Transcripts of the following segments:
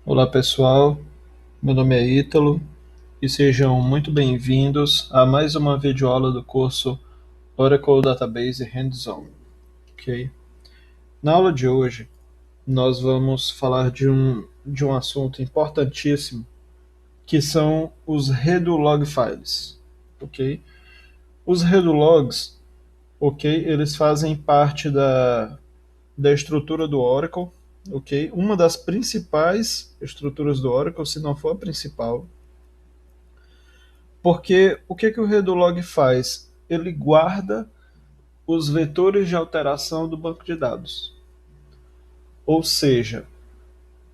Olá pessoal, meu nome é Ítalo e sejam muito bem-vindos a mais uma videoaula do curso Oracle Database Hands-On. Ok? Na aula de hoje, nós vamos falar de um assunto importantíssimo, que são os Redo-Log Files. Ok? Os Redo-Logs, ok, eles fazem parte da estrutura do Oracle. Ok? Uma das principais estruturas do Oracle, se não for a principal. Porque o que o Redolog faz? Ele guarda os vetores de alteração do banco de dados. Ou seja,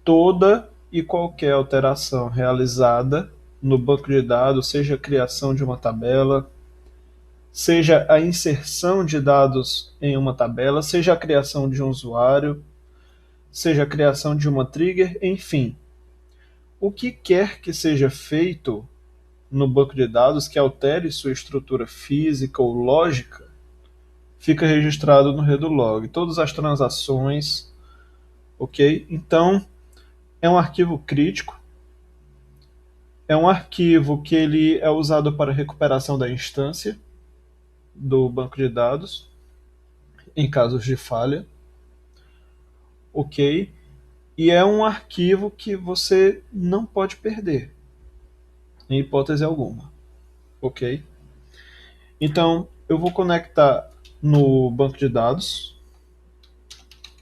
toda e qualquer alteração realizada no banco de dados, seja a criação de uma tabela, seja a inserção de dados em uma tabela, seja a criação de um usuário, seja a criação de uma trigger, enfim. O que quer que seja feito no banco de dados que altere sua estrutura física ou lógica, fica registrado no Redolog, todas as transações, ok? Então, é um arquivo crítico, é um arquivo que ele é usado para recuperação da instância do banco de dados, em casos de falha, ok? E é um arquivo que você não pode perder, em hipótese alguma, ok? Então, eu vou conectar no banco de dados,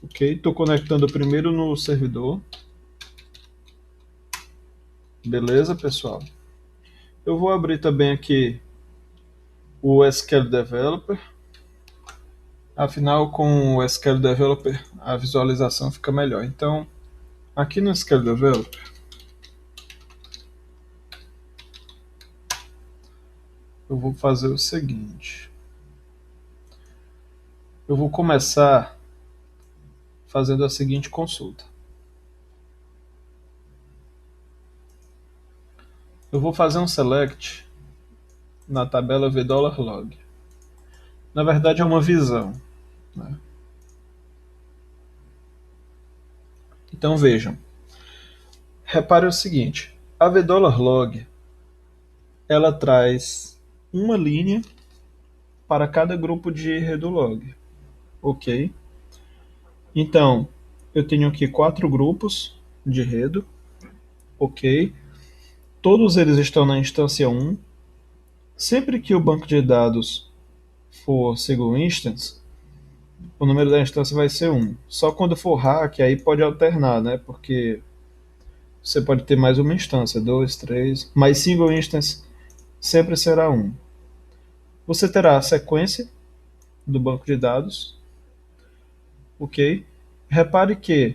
ok? Estou conectando primeiro no servidor, beleza, pessoal? Eu vou abrir também aqui o SQL Developer. Afinal, com o SQL Developer, a visualização fica melhor. Então, aqui no SQL Developer, eu vou fazer o seguinte. Eu vou começar fazendo a seguinte consulta. Eu vou fazer um select na tabela $log. Na verdade, é uma visão, né? Então, vejam. Repare o seguinte. A $log, ela traz uma linha para cada grupo de Redolog, ok? Então, eu tenho aqui 4 grupos de Redo, ok? Todos eles estão na instância 1. Sempre que o banco de dados for single instance, o número da instância vai ser 1. Só quando for hack, aí pode alternar, né? Porque você pode ter mais uma instância, 2, 3, mas single instance sempre será 1. Você terá a sequência do banco de dados, ok? Repare que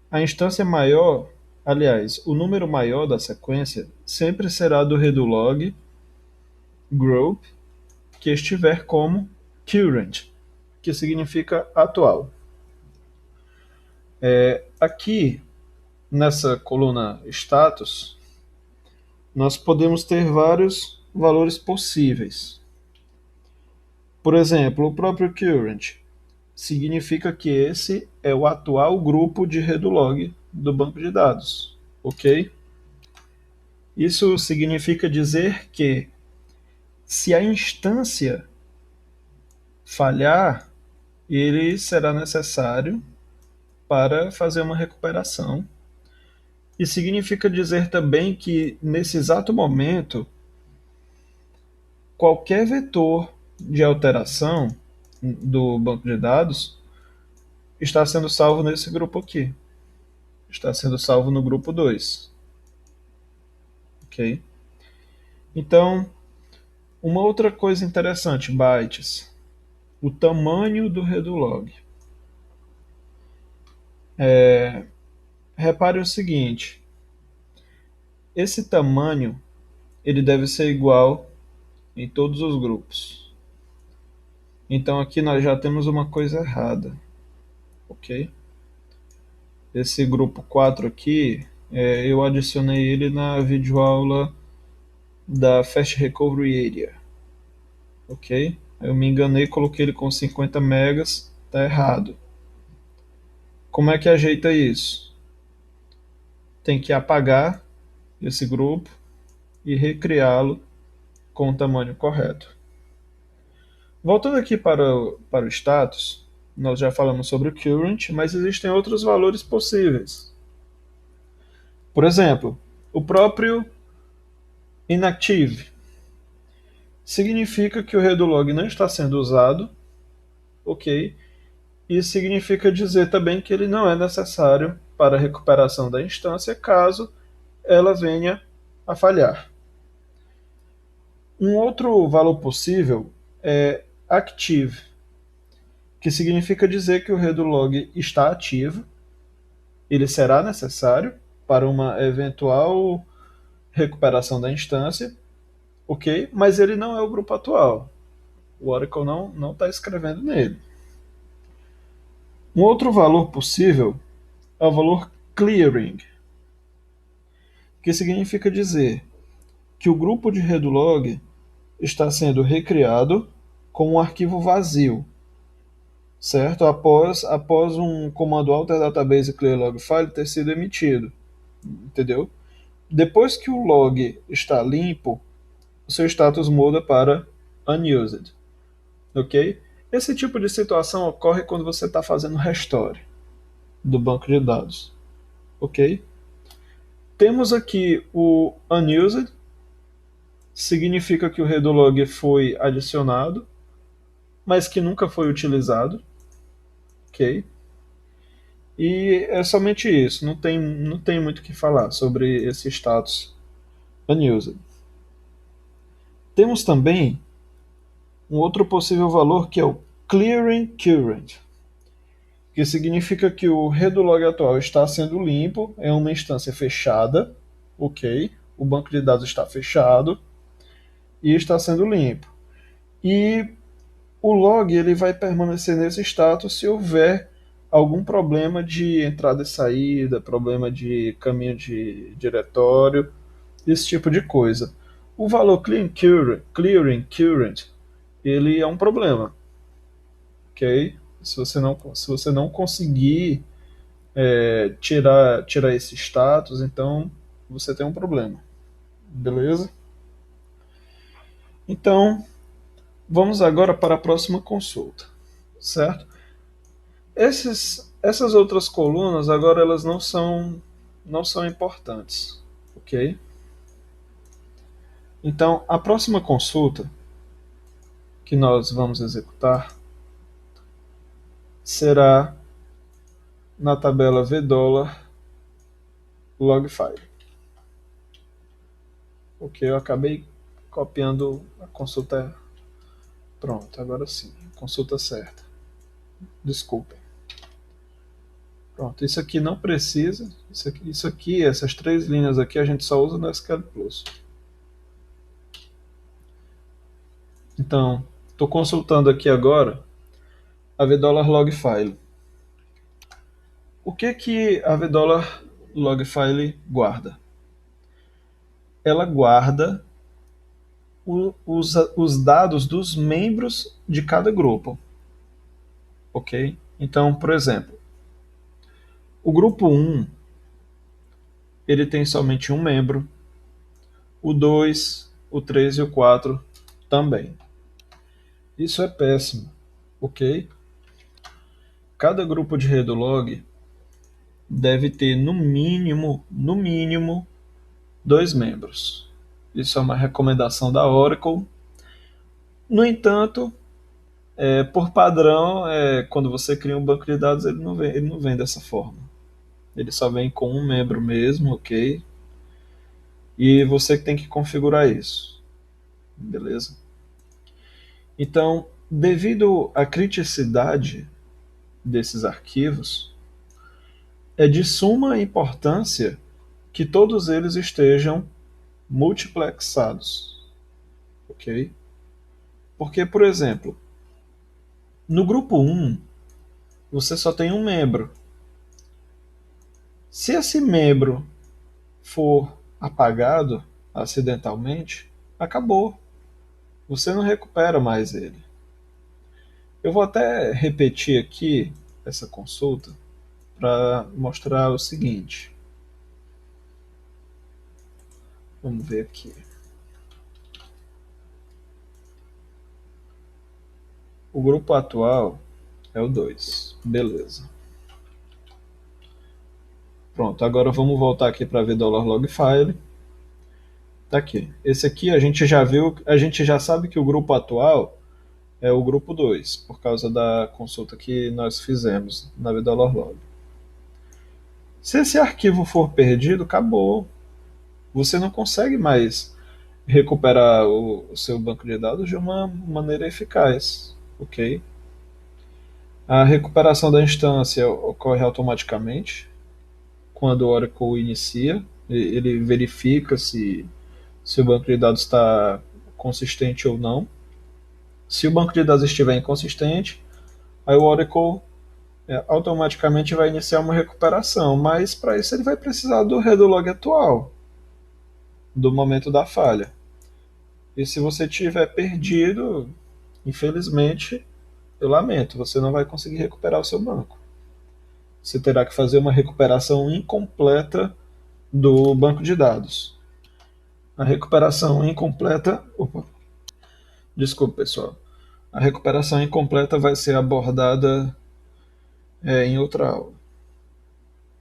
a instância maior, aliás, o número maior da sequência sempre será do Redolog group que estiver como current, que significa atual. Aqui nessa coluna status, nós podemos ter vários valores possíveis. Por exemplo, o próprio current significa que esse é o atual grupo de Redolog do banco de dados, ok? Isso significa dizer que se a instância falhar, ele será necessário para fazer uma recuperação. E significa dizer também que, nesse exato momento, qualquer vetor de alteração do banco de dados está sendo salvo nesse grupo aqui. Está sendo salvo no grupo 2. Ok? Então, uma outra coisa interessante, bytes. O tamanho do Redolog. Repare o seguinte, esse tamanho ele deve ser igual em todos os grupos. Então aqui nós já temos uma coisa errada, ok? Esse grupo 4 aqui, eu adicionei ele na videoaula da Fast Recovery Area, ok? Eu me enganei, coloquei ele com 50 megas, tá errado. Como é que ajeita isso? tem que apagar esse grupo e recriá-lo com o tamanho correto. Voltando aqui para o status, nós já falamos sobre o current, mas existem outros valores possíveis. Por exemplo, o próprio inactive significa que o redo-log não está sendo usado, ok? Isso significa dizer também que ele não é necessário para a recuperação da instância caso ela venha a falhar. Um outro valor possível é active, que significa dizer que o redo-log está ativo, ele será necessário para uma eventual recuperação da instância, ok? Mas ele não é o grupo atual. O Oracle não está escrevendo nele. Um outro valor possível é o valor clearing, que significa dizer que o grupo de redo-log está sendo recriado com um arquivo vazio, certo? Após um comando alter database clear log file ter sido emitido, entendeu? Depois que o log está limpo, o seu status muda para unused, ok? Esse tipo de situação ocorre quando você está fazendo restore do banco de dados, ok? Temos aqui o unused, significa que o redo-log foi adicionado, mas que nunca foi utilizado, ok? E é somente isso, não tem muito o que falar sobre esse status unused. Temos também um outro possível valor que é o clearing current, que significa que o redo-log atual está sendo limpo, é uma instância fechada, ok? O banco de dados está fechado e está sendo limpo. E o log ele vai permanecer nesse status se houver algum problema de entrada e saída, problema de caminho de diretório, esse tipo de coisa. O valor clearing current, ele é um problema, ok? Se você não conseguir tirar esse status, então você tem um problema, beleza? Então, vamos agora para a próxima consulta, certo? Essas outras colunas agora elas não são importantes, ok? Então, a próxima consulta que nós vamos executar será na tabela vdollar log file. Ok, eu acabei copiando a consulta. Pronto, agora sim, consulta certa. Desculpem. Pronto, isso aqui não precisa. Isso aqui, essas três linhas aqui, a gente só usa no SQL Plus. Então, estou consultando aqui agora a vdollar log file. O que a vdollar log file guarda? Ela guarda os dados dos membros de cada grupo, ok? Então, por exemplo, o grupo 1 ele tem somente um membro, o 2, o 3 e o 4 também. Isso é péssimo, ok? Cada grupo de redo-log deve ter no mínimo, dois membros. Isso é uma recomendação da Oracle. No entanto, por padrão, quando você cria um banco de dados, ele não vem dessa forma. Ele só vem com um membro mesmo, ok? E você que tem que configurar isso, beleza? Então, devido à criticidade desses arquivos, é de suma importância que todos eles estejam multiplexados, ok? Porque, por exemplo, no grupo 1, você só tem um membro. Se esse membro for apagado acidentalmente, acabou. Você não recupera mais ele. Eu vou até repetir aqui essa consulta para mostrar o seguinte. Vamos ver aqui. O grupo atual é o 2. Beleza. Pronto, agora vamos voltar aqui para ver $log file. Tá aqui. Esse aqui a gente já viu, a gente já sabe que o grupo atual é o grupo 2, por causa da consulta que nós fizemos na $log. Se esse arquivo for perdido, acabou. Você não consegue mais recuperar o seu banco de dados de uma maneira eficaz, ok? A recuperação da instância ocorre automaticamente quando o Oracle inicia. Ele verifica se o banco de dados está consistente ou não. Se o banco de dados estiver inconsistente, aí o Oracle automaticamente vai iniciar uma recuperação, mas para isso ele vai precisar do redo log atual, do momento da falha. E se você tiver perdido, infelizmente, eu lamento, você não vai conseguir recuperar o seu banco. Você terá que fazer uma recuperação incompleta do banco de dados. A recuperação incompleta. Opa, desculpa, pessoal. A recuperação incompleta vai ser abordada em outra aula.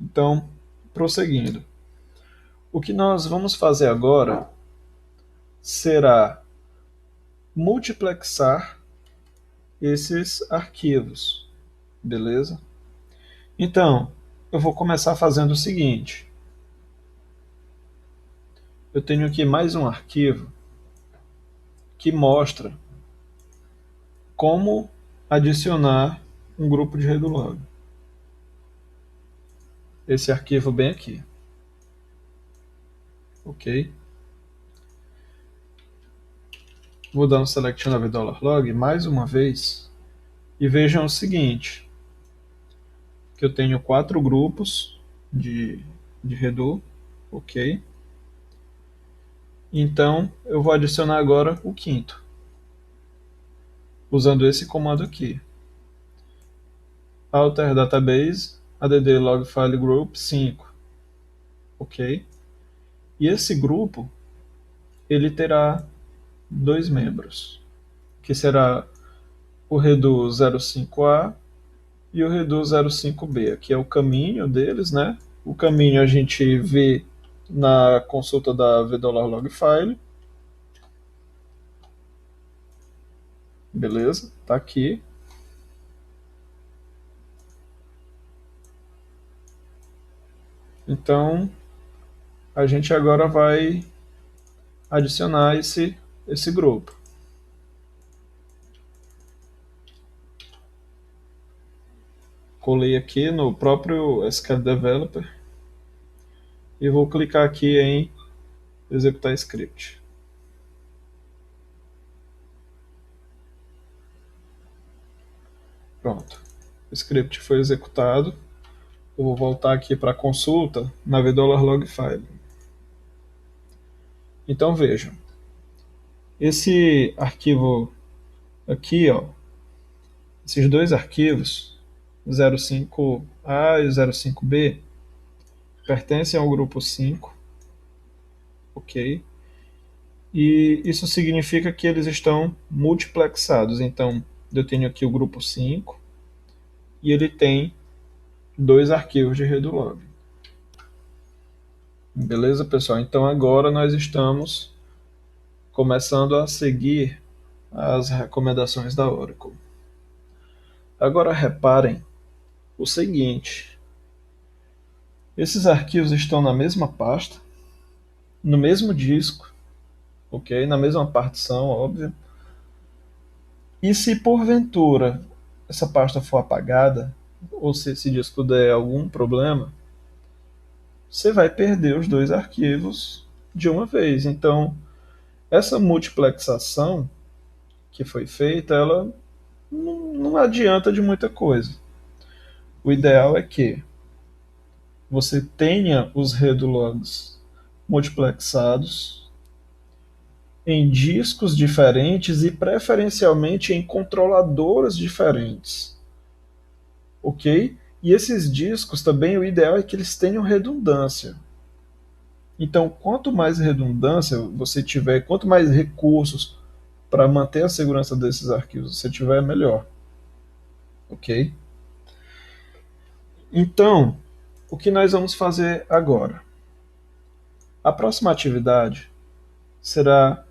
Então, prosseguindo. O que nós vamos fazer agora será multiplexar esses arquivos, beleza? Então, eu vou começar fazendo o seguinte. Eu tenho aqui mais um arquivo que mostra como adicionar um grupo de redo log. Esse arquivo bem aqui. Ok? Vou dar um select na $log mais uma vez e vejam o seguinte, que eu tenho 4 grupos de redo, ok? Então eu vou adicionar agora o quinto, usando esse comando aqui. Alter database add log file group 5, ok? E esse grupo ele terá 2 membros, que será o redo 05A e o redo 05B. Aqui é o caminho deles, né? O caminho a gente vê na consulta da $log file. Beleza? Tá aqui. Então, a gente agora vai adicionar esse grupo. Colei aqui no próprio SQL Developer e vou clicar aqui em executar script. Pronto. O script foi executado. Eu vou voltar aqui para a consulta na $log file. Então vejam. Esse arquivo aqui, ó, esses dois arquivos, 05A e 05B, pertencem ao grupo 5, ok? E isso significa que eles estão multiplexados. Então, eu tenho aqui o grupo 5 e ele tem 2 arquivos de redo log. Beleza, pessoal? Então agora nós estamos começando a seguir as recomendações da Oracle. Agora reparem o seguinte: esses arquivos estão na mesma pasta, no mesmo disco, ok? Na mesma partição, óbvio. E se porventura essa pasta for apagada, ou se esse disco der algum problema, você vai perder os 2 arquivos de uma vez. Então, essa multiplexação que foi feita, ela não adianta de muita coisa. O ideal é que você tenha os redo logs multiplexados em discos diferentes e preferencialmente em controladores diferentes, ok? E esses discos também, o ideal é que eles tenham redundância. Então, quanto mais redundância você tiver, quanto mais recursos para manter a segurança desses arquivos você tiver, melhor. Ok? Então, o que nós vamos fazer agora? A próxima atividade será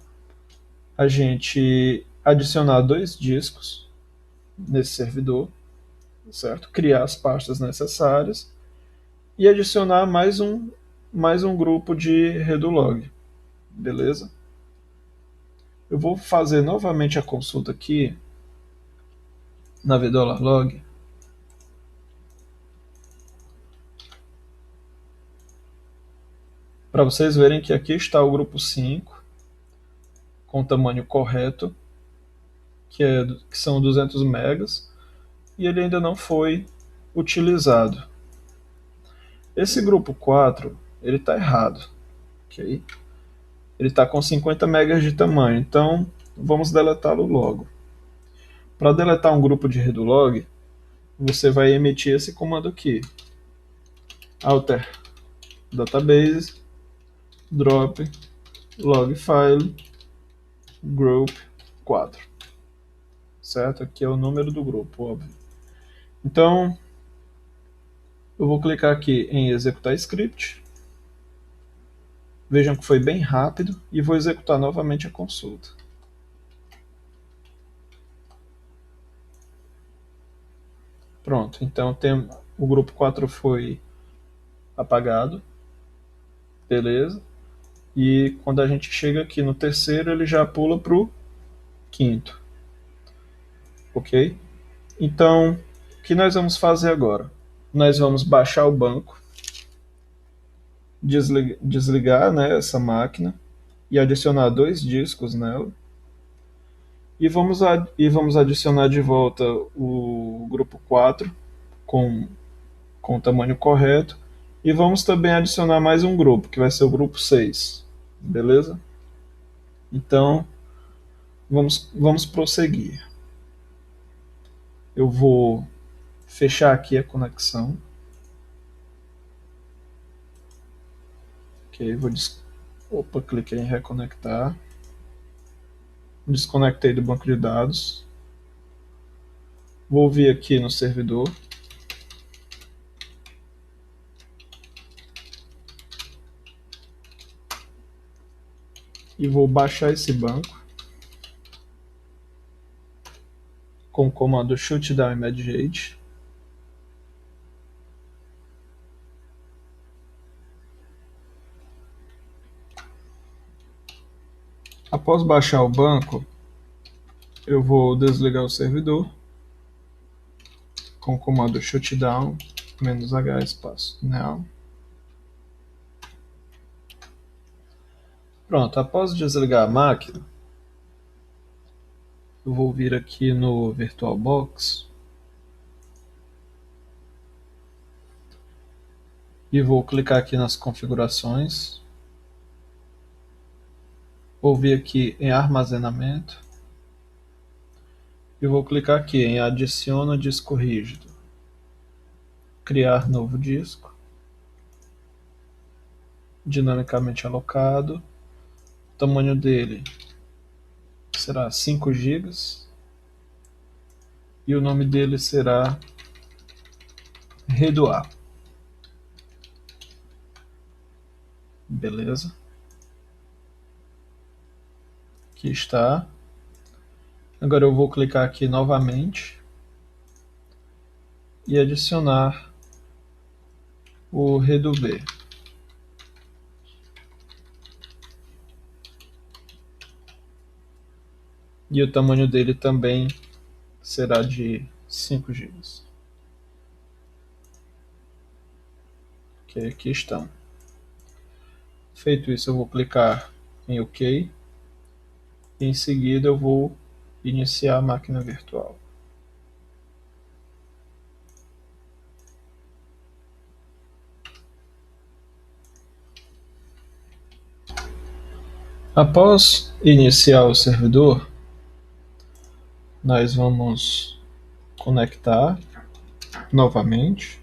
a gente adicionar 2 discos nesse servidor, certo? Criar as pastas necessárias e adicionar mais um grupo de Redulog, beleza? Eu vou fazer novamente a consulta aqui na VDolarLog para vocês verem que aqui está o grupo 5 com o tamanho correto, que são 200 megas, e ele ainda não foi utilizado. Esse grupo 4 ele está errado, ok? Ele está com 50 megas de tamanho, então vamos deletá-lo logo. Para deletar um grupo de Redulog, você vai emitir esse comando aqui: alter database drop log file group 4, certo? Aqui é o número do grupo, óbvio. Então, eu vou clicar aqui em executar script. Vejam que foi bem rápido e vou executar novamente a consulta. Pronto, então o grupo 4 foi apagado, beleza? E quando a gente chega aqui no terceiro, ele já pula para o quinto, ok? Então, o que nós vamos fazer agora? Nós vamos baixar o banco, desligar, né, essa máquina e adicionar 2 discos nela. E vamos adicionar de volta o grupo 4 com, com o tamanho correto. E vamos também adicionar mais um grupo, que vai ser o grupo 6. Beleza? Então, vamos prosseguir. Eu vou fechar aqui a conexão. Ok, Opa, cliquei em reconectar. Desconectei do banco de dados. Vou vir aqui no servidor. E vou baixar esse banco com o comando shutdown immediate. Após baixar o banco, eu vou desligar o servidor com o comando shutdown -h espaço now. Pronto, após desligar a máquina, eu vou vir aqui no VirtualBox e vou clicar aqui nas configurações. Vou vir aqui em armazenamento e vou clicar aqui em adiciona disco rígido. Criar novo disco, dinamicamente alocado. O tamanho dele será 5 GB e o nome dele será Redoar. Beleza? Aqui está. Agora eu vou clicar aqui novamente e adicionar o Redo-B. E o tamanho dele também será de 5 GB. Ok, aqui estão. Feito isso, eu vou clicar em OK. E em seguida eu vou iniciar a máquina virtual. Após iniciar o servidor, nós vamos conectar novamente.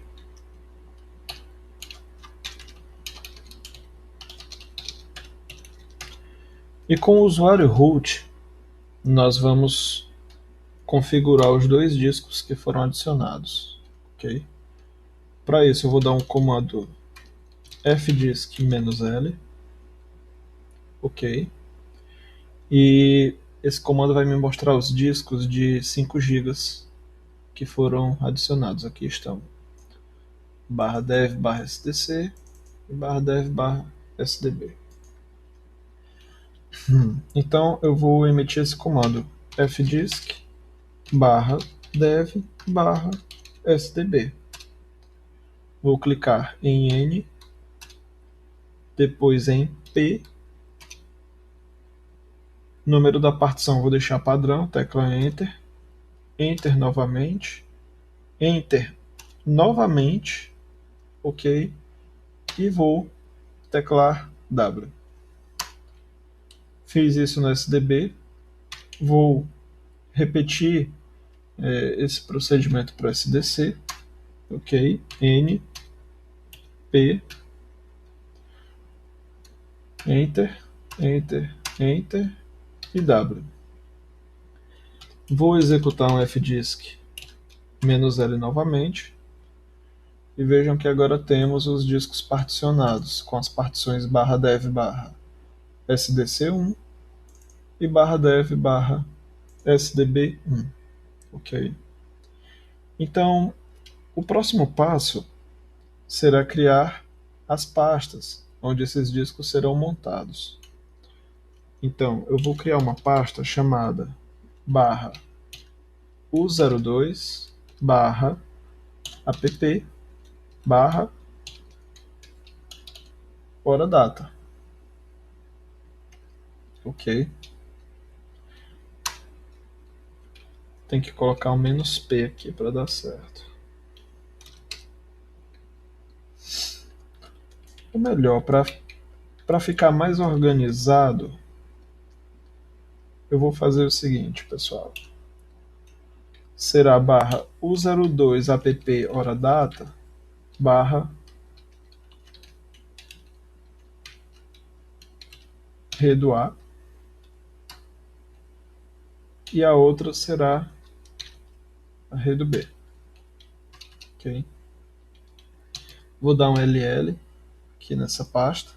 E com o usuário root, nós vamos configurar os dois discos que foram adicionados. Ok? Para isso, eu vou dar um comando fdisk-l. Ok? E esse comando vai me mostrar os discos de 5 GB que foram adicionados. Aqui estão /dev/sdc e /dev/sdb. Então eu vou emitir esse comando fdisk/dev/sdb. Vou clicar em N, depois em P. Número da partição vou deixar padrão, tecla Enter. Enter novamente. Enter novamente. Ok. E vou teclar W. Fiz isso no SDB. Vou repetir esse procedimento para o SDC. Ok. N, P, Enter, Enter, Enter e W. Vou executar um fdisk-l novamente. E vejam que agora temos os discos particionados com as partições /dev/sdc1 e /dev/sdb1. Ok? Então, o próximo passo será criar as pastas onde esses discos serão montados. Então, eu vou criar uma pasta chamada /u02 /app /horadata. Ok? Tem que colocar um "-p" aqui para dar certo. Ou melhor, para ficar mais organizado, eu vou fazer o seguinte, pessoal. Será /u02 app horadata /redoar, e a outra será a redo-b. Ok? Vou dar um ll aqui nessa pasta,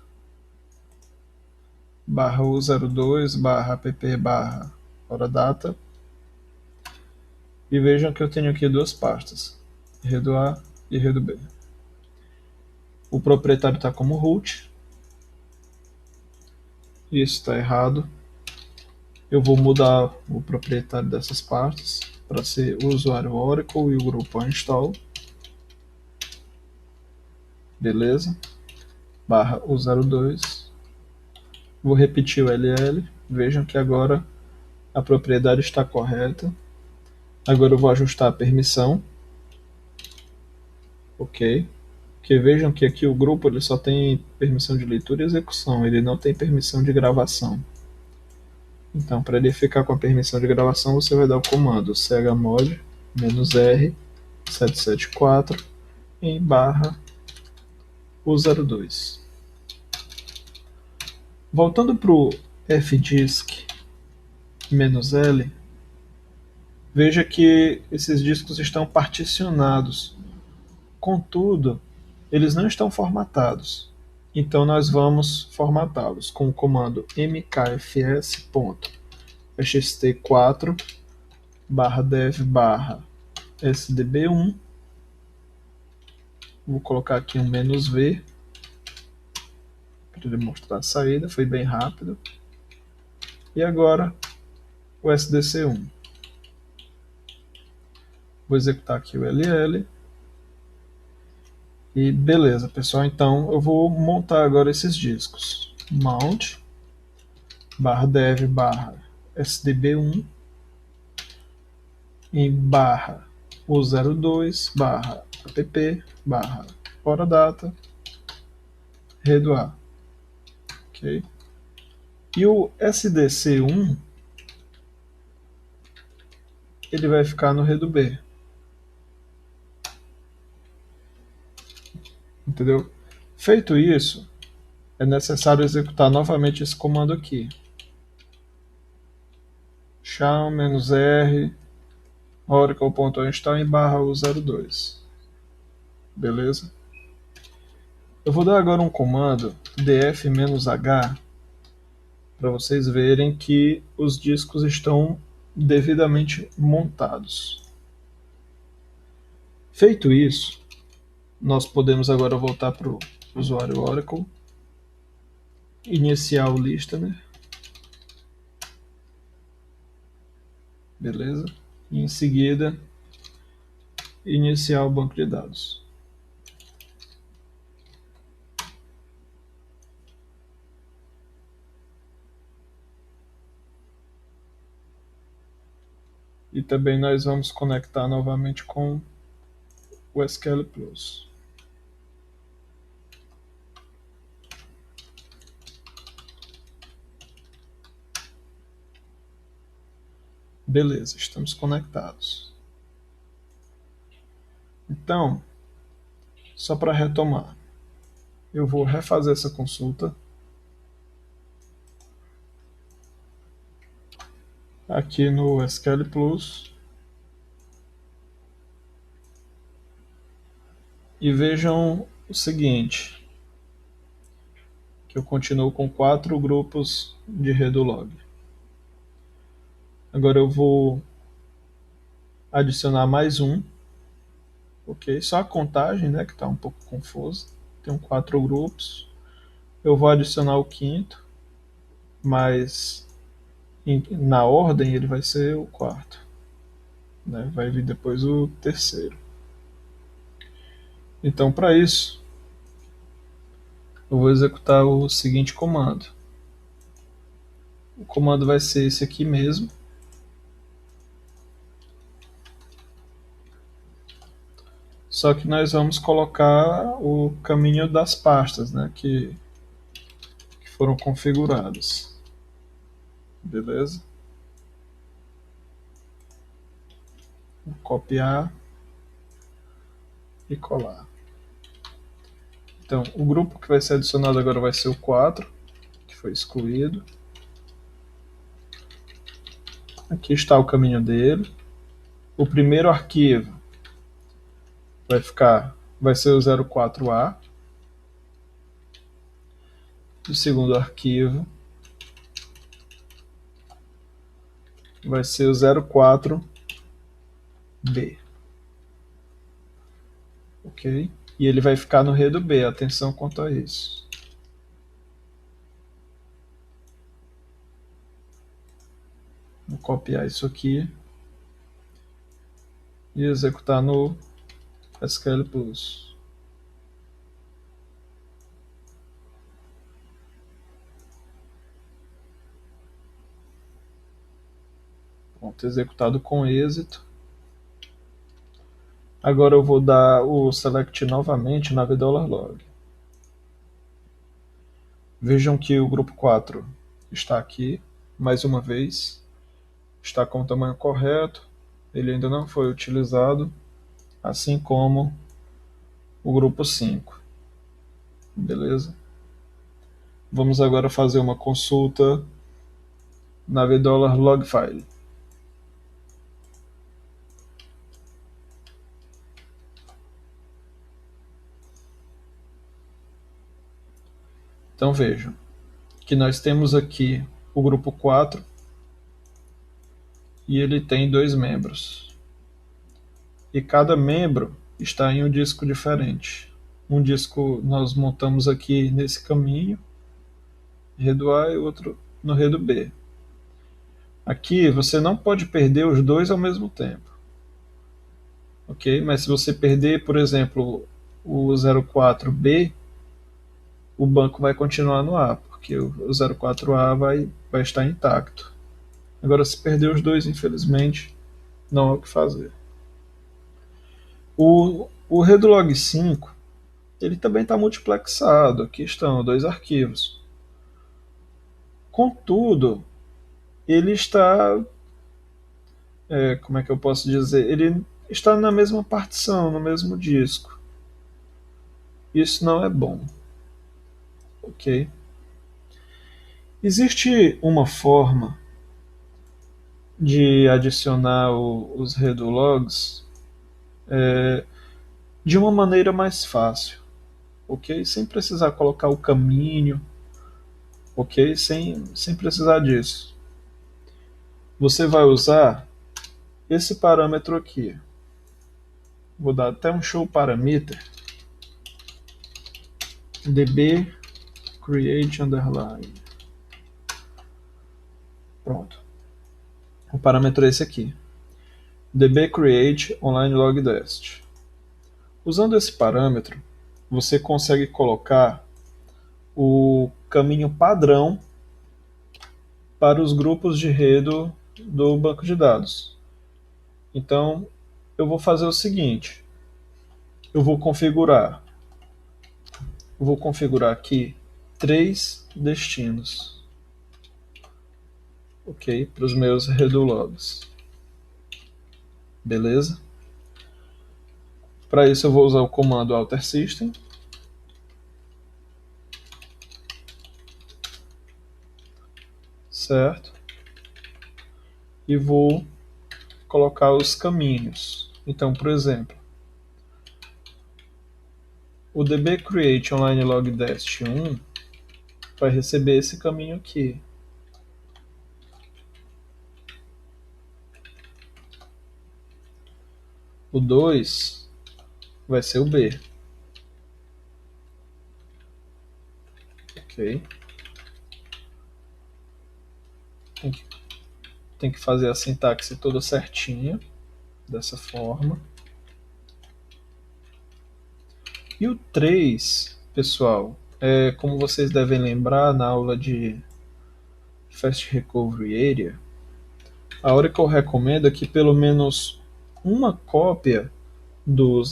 /u02 app horadata, e vejam que eu tenho aqui duas pastas, redoar e redo-b. O proprietário está como root, isso está errado. Eu vou mudar o proprietário dessas pastas para ser o usuário Oracle e o grupo install. Beleza? /u02. Vou repetir o ll. Vejam que agora a propriedade está correta. Agora eu vou ajustar a permissão. Ok. Porque vejam que aqui o grupo ele só tem permissão de leitura e execução. Ele não tem permissão de gravação. Então, para ele ficar com a permissão de gravação, você vai dar o comando chmod -r 774 em /u02. Voltando para o fdisk-l, veja que esses discos estão particionados. Contudo, eles não estão formatados. Então nós vamos formatá-los com o comando mkfs.xt4 /dev/sdb1. Vou colocar aqui um "-v" para ele mostrar a saída, foi bem rápido. E agora o SDC1. Vou executar aqui o ll. E beleza, pessoal. Então eu vou montar agora esses discos. Mount /dev/sdb1 em /u02 app horadata redoar. Ok? E o SDC1 ele vai ficar no redo-b. Entendeu? Feito isso, é necessário executar novamente esse comando aqui. SHA--R oracle.einstein/u02. Beleza? Eu vou dar agora um comando df-h para vocês verem que os discos estão devidamente montados. Feito isso, nós podemos agora voltar para o usuário Oracle, iniciar o listener, beleza? E em seguida, iniciar o banco de dados. E também nós vamos conectar novamente com o SQL Plus. Beleza, estamos conectados. Então, só para retomar, eu vou refazer essa consulta. Aqui no SQL Plus. E vejam o seguinte, que eu continuo com 4 grupos de Redolog. Agora eu vou adicionar mais um, ok? Só a contagem, né, que está um pouco confusa. Tem 4 grupos. Eu vou adicionar o quinto, mas na ordem ele vai ser o quarto, né? Vai vir depois o terceiro. Então, para isso, eu vou executar o seguinte comando. O comando vai ser esse aqui mesmo. Só que nós vamos colocar o caminho das pastas, né, que foram configuradas. Beleza? Vou copiar e colar. Então, o grupo que vai ser adicionado agora vai ser o 4, que foi excluído. Aqui está o caminho dele. O primeiro arquivo vai ser o 04A. O segundo arquivo vai ser o 04B. Ok? E ele vai ficar no redo B. Atenção quanto a isso. Vou copiar isso aqui e executar no SQL Plus. Pronto, executado com êxito. Agora eu vou dar o select novamente na $log. Vejam que o grupo 4 está aqui, mais uma vez. Está com o tamanho correto. Ele ainda não foi utilizado, assim como o grupo 5. Beleza? Vamos agora fazer uma consulta na $log file. Então vejam que nós temos aqui o grupo 4 e ele tem 2 membros. E cada membro está em um disco diferente. Um disco nós montamos aqui nesse caminho, redo A, e outro no redo B. Aqui você não pode perder os dois ao mesmo tempo. Ok? Mas se você perder, por exemplo, o 04B, o banco vai continuar no A, porque o 04A vai estar intacto. Agora, se perder os dois, infelizmente, não há o que fazer. O Redlog 5, ele também está multiplexado. Aqui estão 2 arquivos. Contudo, ele está, como é que eu posso dizer? Ele está na mesma partição, no mesmo disco. Isso não é bom. Ok? Existe uma forma de adicionar os redo-logs de uma maneira mais fácil, ok? Sem precisar colocar o caminho, ok? Sem precisar disso. Você vai usar esse parâmetro aqui. Vou dar até um show parameter, db create underline. Pronto. O parâmetro é esse aqui, db create online log dest. Usando esse parâmetro, você consegue colocar o caminho padrão para os grupos de redo do banco de dados. Então, eu vou fazer o seguinte, eu vou configurar aqui 3 destinos, ok? Para os meus redo logs, beleza? Para isso eu vou usar o comando alter system, certo? E vou colocar os caminhos. Então, por exemplo, o db create online log dest 1 vai receber esse caminho aqui. O 2 vai ser o B. Ok? Tem que fazer a sintaxe toda certinha, dessa forma. E o 3, pessoal, como vocês devem lembrar na aula de Fast Recovery Area, a Oracle recomenda que pelo menos uma cópia do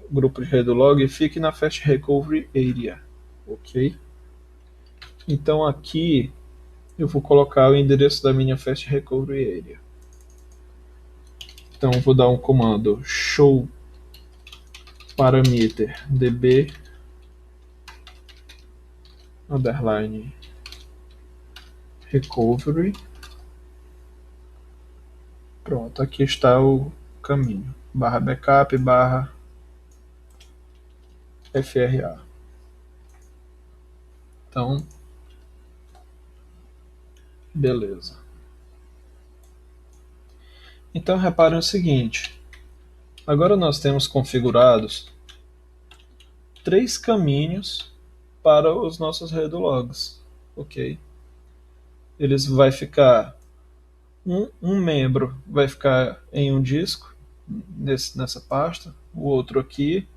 grupo de Redolog fique na Fast Recovery Area, ok? Então aqui eu vou colocar o endereço da minha Fast Recovery Area. Então eu vou dar um comando show parameter db underline recovery. Pronto, aqui está o caminho, barra backup, barra FRA. Então, beleza. Então reparem o seguinte, agora nós temos configurados 3 caminhos para os nossos redo-logs, ok? Eles vai ficar, um membro vai ficar em um disco, nessa pasta, o outro aqui,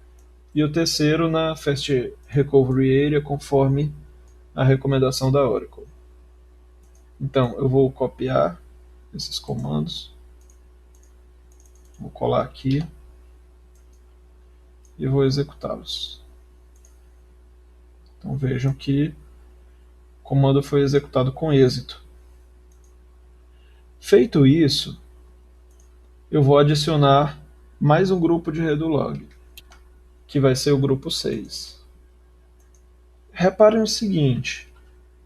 e o terceiro na Fast Recovery Area, conforme a recomendação da Oracle. Então, eu vou copiar esses comandos, vou colar aqui e vou executá-los. Então vejam que o comando foi executado com êxito. Feito isso, eu vou adicionar mais um grupo de redo-log, que vai ser o grupo 6. Reparem o seguinte,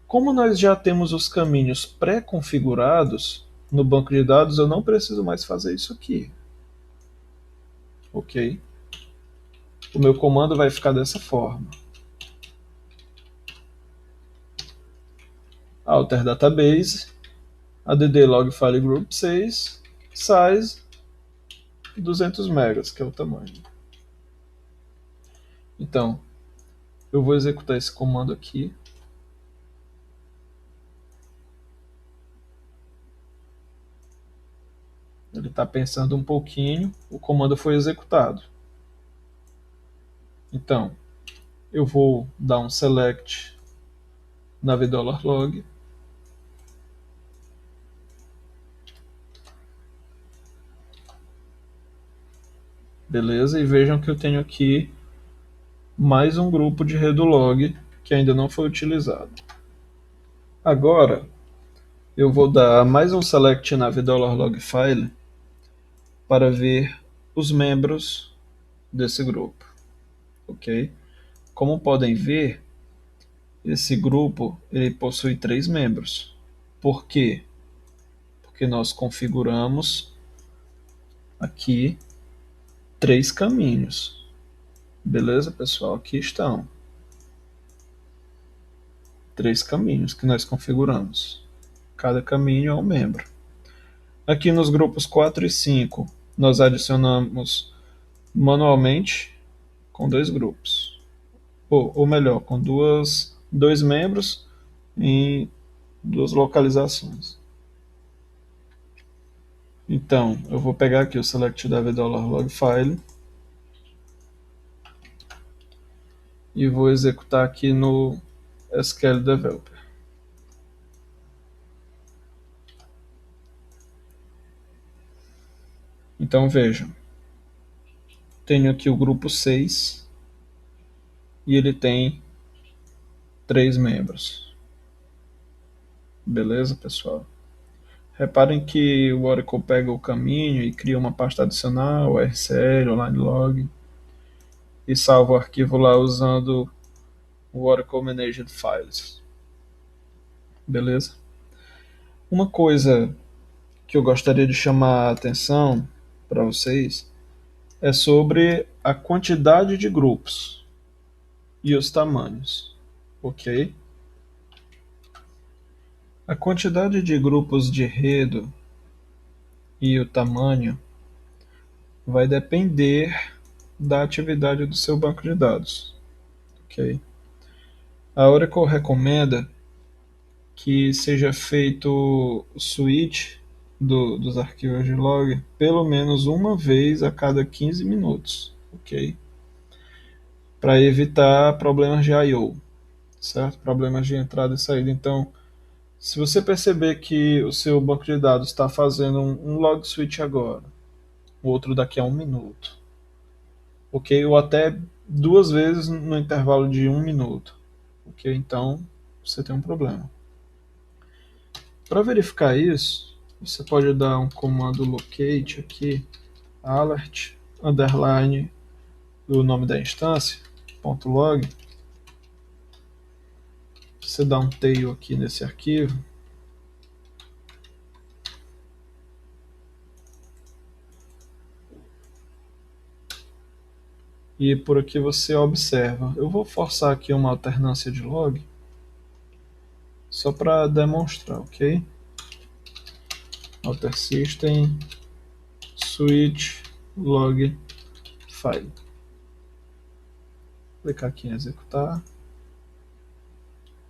como nós já temos os caminhos pré-configurados no banco de dados, eu não preciso mais fazer isso aqui. Ok? O meu comando vai ficar dessa forma. Alter database, add log file group 6, size 200 megas, que é o tamanho. Então, eu vou executar esse comando aqui. Ele está pensando um pouquinho, o comando foi executado. Então, eu vou dar um select na $log. Beleza? E vejam que eu tenho aqui mais um grupo de redo-log que ainda não foi utilizado. Agora, eu vou dar mais um select na $log file para ver os membros desse grupo. Ok? Como podem ver, esse grupo ele possui 3 membros. Por quê? porque nós configuramos aqui 3 caminhos. Beleza, pessoal? Aqui estão 3 caminhos que nós configuramos. Cada caminho é um membro. Aqui nos grupos 4 e 5, nós adicionamos manualmente com 2 grupos. Ou melhor, com dois membros em 2 localizações. Então, eu vou pegar aqui o select $log file e vou executar aqui no SQL Developer. Então vejam, tenho aqui o grupo 6 e ele tem 3 membros. Beleza, pessoal? Reparem que o Oracle pega o caminho e cria uma pasta adicional, RCL, online log, e salva o arquivo lá usando o Oracle Managed Files. Beleza? Uma coisa que eu gostaria de chamar a atenção para vocês é sobre a quantidade de grupos e os tamanhos, ok? A quantidade de grupos de enredo e o tamanho vai depender da atividade do seu banco de dados, ok? A Oracle recomenda que seja feito o switch dos arquivos de log pelo menos uma vez a cada 15 minutos, ok? Para evitar problemas de I/O, certo? Problemas de entrada e saída. Então, se você perceber que o seu banco de dados está fazendo um log switch agora, o outro daqui a 1 minuto, ok? Ou até 2 vezes no intervalo de 1 minuto, ok? Então, você tem um problema. Para verificar isso, você pode dar um comando locate aqui, alert, underline, o nome da instância, .log. Você dá um tail aqui nesse arquivo. E por aqui você observa. Eu vou forçar aqui uma alternância de log, só para demonstrar, ok? Alter system switch log file. Clicar aqui em executar.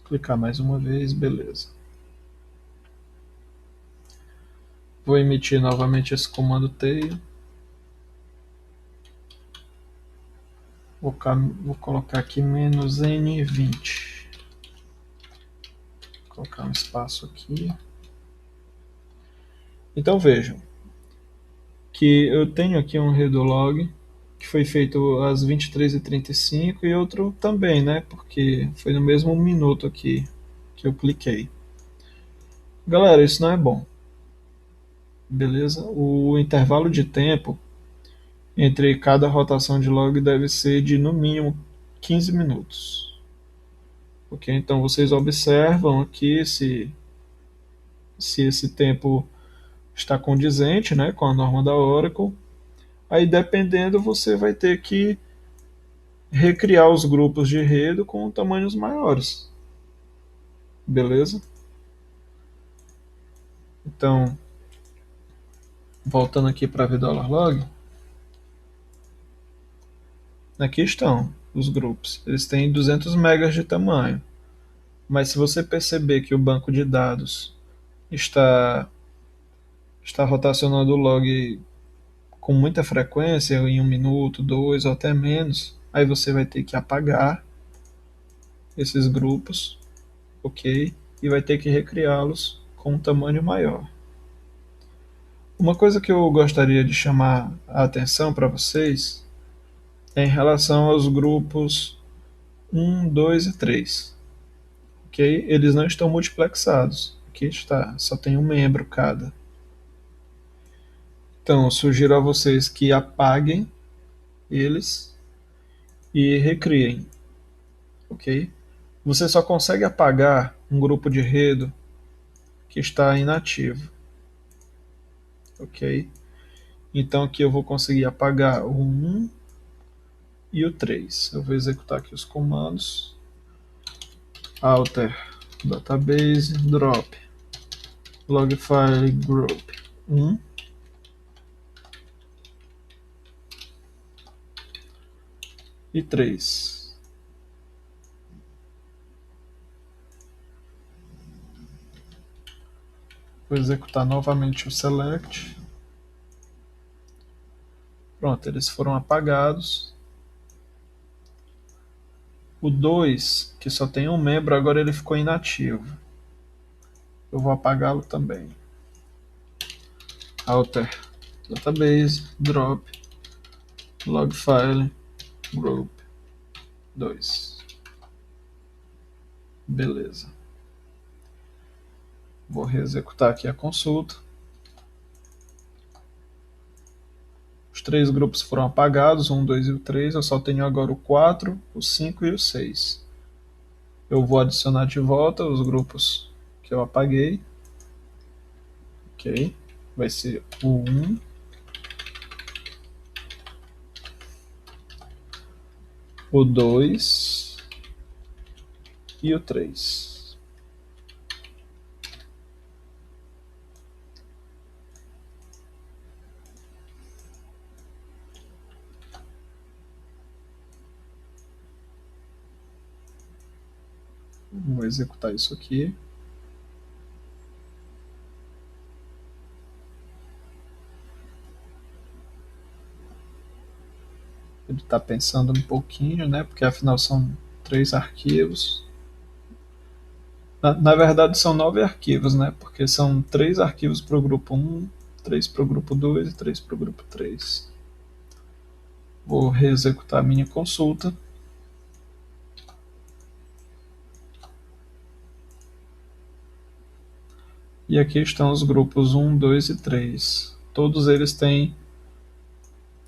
Clicar mais uma vez, beleza. Vou emitir novamente esse comando tail. Vou colocar aqui -N20. Vou colocar um espaço aqui. Então vejam que eu tenho aqui um redo log que foi feito às 23h35 e outro também, né? Porque foi no mesmo minuto aqui que eu cliquei. Galera, isso não é bom. Beleza? O intervalo de tempo entre cada rotação de log deve ser de no mínimo 15 minutos. Ok? Então vocês observam aqui se esse tempo está condizente, né, com a norma da Oracle. Aí dependendo você vai ter que recriar os grupos de enredo com tamanhos maiores. Beleza? Então, voltando aqui para $log, aqui estão os grupos. Eles têm 200 megas de tamanho. Mas se você perceber que o banco de dados está rotacionando o log com muita frequência, em 1 minuto, 2 ou até menos, aí você vai ter que apagar esses grupos, ok? E vai ter que recriá-los com um tamanho maior. Uma coisa que eu gostaria de chamar a atenção para vocês é em relação aos grupos 1, 2 e 3. Ok? Eles não estão multiplexados. Aqui está, só tem um membro cada. Então, eu sugiro a vocês que apaguem eles e recriem. Ok? Você só consegue apagar um grupo de enredo que está inativo. ok? Então aqui eu vou conseguir apagar o 1 e o 3. Eu vou executar aqui os comandos. Alter database drop log file group 1 e 3. Vou executar novamente o select. Pronto, eles foram apagados. O 2, que só tem um membro, agora ele ficou inativo. Eu vou apagá-lo também. Alter database drop log file group 2. Beleza. Vou reexecutar aqui a consulta. Os 3 grupos foram apagados, 1, 2 e o 3. Eu só tenho agora o 4, o 5 e o 6. Eu vou adicionar de volta os grupos que eu apaguei. Ok. Vai ser o 1, o 2 e o 3. Vou executar isso aqui. Ele está pensando um pouquinho, né? Porque afinal são 3 arquivos. Na verdade são 9 arquivos, né? Porque são 3 arquivos para o grupo 1, 3 para o grupo 2 e 3 para o grupo 3. Vou reexecutar a minha consulta. E aqui estão os grupos 1, 2 e 3. Todos eles têm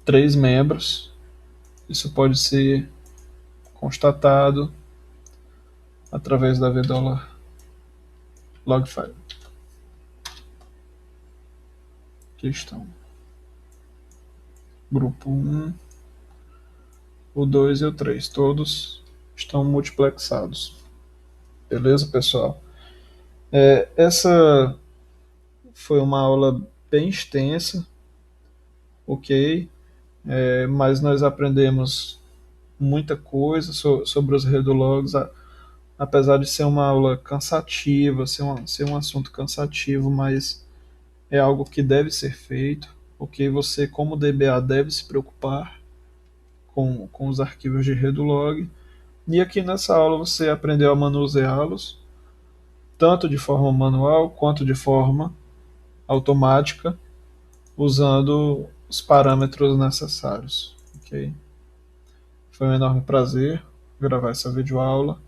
3 membros. Isso pode ser constatado através da vdola logfile. Aqui estão. Grupo 1, o 2 e o 3. Todos estão multiplexados. Beleza, pessoal? Essa foi uma aula bem extensa, ok? Mas nós aprendemos muita coisa sobre os redo-logs, apesar de ser uma aula cansativa, ser um assunto cansativo, mas é algo que deve ser feito, ok? Você, como DBA, deve se preocupar com os arquivos de redo-log, e aqui nessa aula você aprendeu a manuseá-los, tanto de forma manual quanto de forma automática, usando os parâmetros necessários, ok? Foi um enorme prazer gravar essa videoaula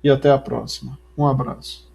e até a próxima. Um abraço.